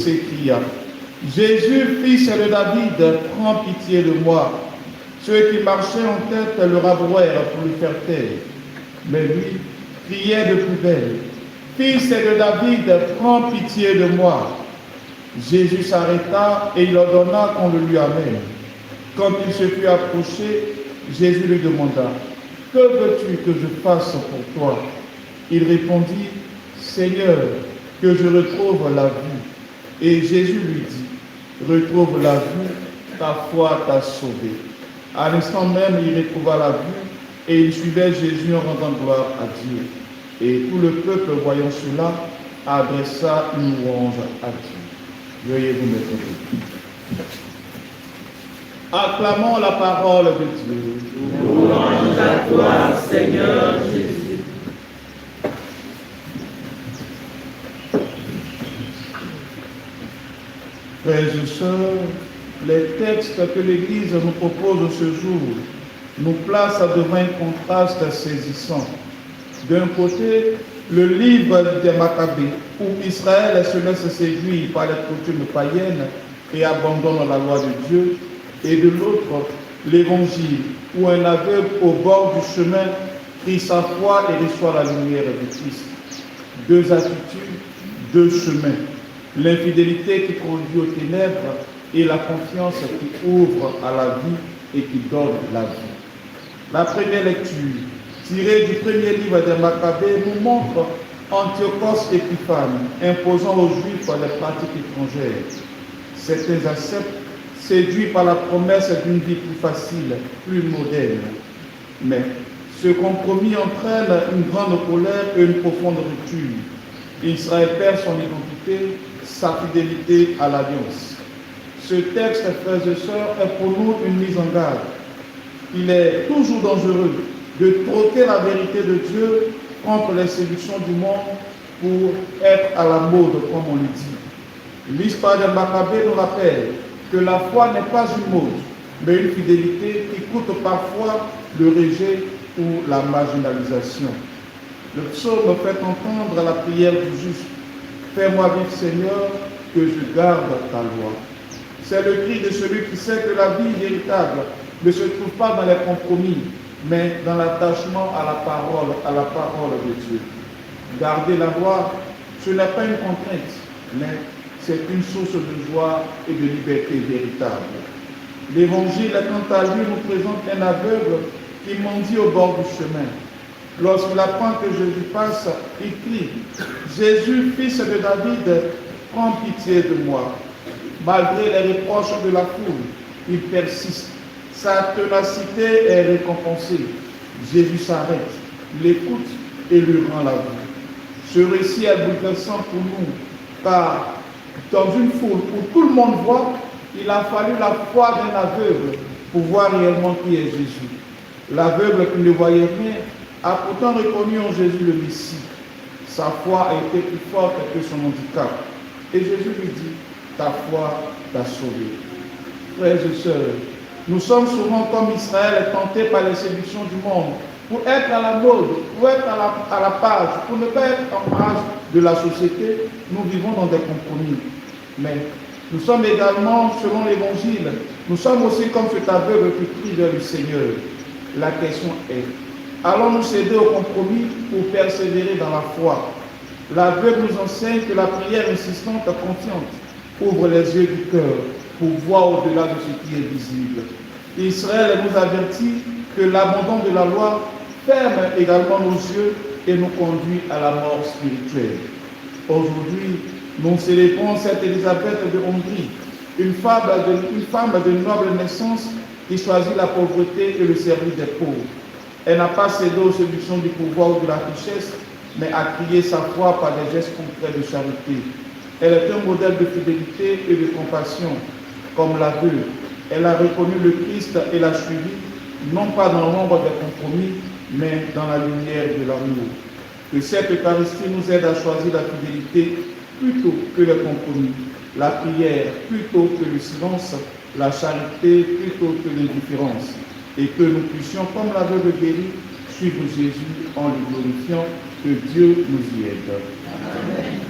s'écria: Jésus, fils de David, prends pitié de moi. Ceux qui marchaient en tête le rabrouèrent pour le faire taire. Mais lui criait de plus belle: Fils de David, prends pitié de moi. Jésus s'arrêta et il ordonna qu'on le lui amène. Quand il se fut approché, Jésus lui demanda: Que veux-tu que je fasse pour toi? Il répondit: Seigneur, que je retrouve la vue. Et Jésus lui dit: Retrouve la vue, ta foi t'a sauvé. À l'instant même, il retrouva la vue et il suivait Jésus en rendant gloire à Dieu. Et tout le peuple, voyant cela, adressa une louange à Dieu. Veuillez vous mettre debout. Acclamons la parole de Dieu. Louange à toi, Seigneur Jésus. Frères et sœurs, les textes que l'Église nous propose ce jour nous placent devant un contraste saisissant. D'un côté, le livre des Maccabées, où Israël se laisse séduire par les coutumes païennes et abandonne la loi de Dieu, et de l'autre, l'Évangile, où un aveugle au bord du chemin prie sa foi et reçoit la lumière de Christ. Deux attitudes, deux chemins. L'infidélité qui conduit aux ténèbres et la confiance qui ouvre à la vie et qui donne la vie. La première lecture, tirée du premier livre des Maccabées, nous montre Antiochos Épiphane imposant aux Juifs les pratiques étrangères. Certains acceptent, séduits par la promesse d'une vie plus facile, plus moderne. Mais ce compromis entraîne une grande colère et une profonde rupture. Israël perd son identité, sa fidélité à l'alliance. Ce texte, frères et sœurs, est pour nous une mise en garde. Il est toujours dangereux de troquer la vérité de Dieu contre les séductions du monde pour être à la mode, comme on le dit. L'histoire de Maccabée nous rappelle que la foi n'est pas une mode, mais une fidélité qui coûte parfois le rejet ou la marginalisation. Le psaume fait entendre la prière du juste. Fais-moi vivre, Seigneur, que je garde ta loi. C'est le cri de celui qui sait que la vie véritable ne se trouve pas dans les compromis, mais dans l'attachement à la parole de Dieu. Garder la loi, ce n'est pas une contrainte, mais c'est une source de joie et de liberté véritable. L'Évangile, quant à lui, nous présente un aveugle qui mendie au bord du chemin. Lorsqu'il apprend que Jésus passe, il crie: Jésus, fils de David, prends pitié de moi. Malgré les reproches de la foule, il persiste. Sa ténacité est récompensée. Jésus s'arrête, l'écoute et lui rend la vie. Ce récit est bouleversant pour nous, car dans une foule où tout le monde voit, il a fallu la foi d'un aveugle pour voir réellement qui est Jésus. L'aveugle qui ne voyait rien a pourtant reconnu en Jésus le Messie. Sa foi a été plus forte que son handicap. Et Jésus lui dit: ta foi t'a sauvé. Frères et sœurs, nous sommes souvent comme Israël, tentés par les séductions du monde, pour être à la mode, pour être à la page, pour ne pas être en marge de la société. Nous vivons dans des compromis. Mais nous sommes également, selon l'Évangile, nous sommes aussi comme cet aveugle qui crie vers le Seigneur. La question est: allons-nous céder au compromis pour persévérer dans la foi? L'aveugle nous enseigne que la prière insistante et confiante ouvre les yeux du cœur pour voir au-delà de ce qui est visible. Israël nous avertit que l'abandon de la loi ferme également nos yeux et nous conduit à la mort spirituelle. Aujourd'hui, nous célébrons Sainte Élisabeth de Hongrie, une femme de noble naissance qui choisit la pauvreté et le service des pauvres. Elle n'a pas cédé aux séductions du pouvoir ou de la richesse, mais a crié sa foi par des gestes concrets de charité. Elle est un modèle de fidélité et de compassion, comme l'aveugle. Elle a reconnu le Christ et l'a suivi, non pas dans l'ombre des compromis, mais dans la lumière de l'amour. Que cette Eucharistie nous aide à choisir la fidélité plutôt que le compromis, la prière plutôt que le silence, la charité plutôt que l'indifférence, et que nous puissions, comme l'aveugle guéri, suivre Jésus en le glorifiant. Que Dieu nous y aide. Amen.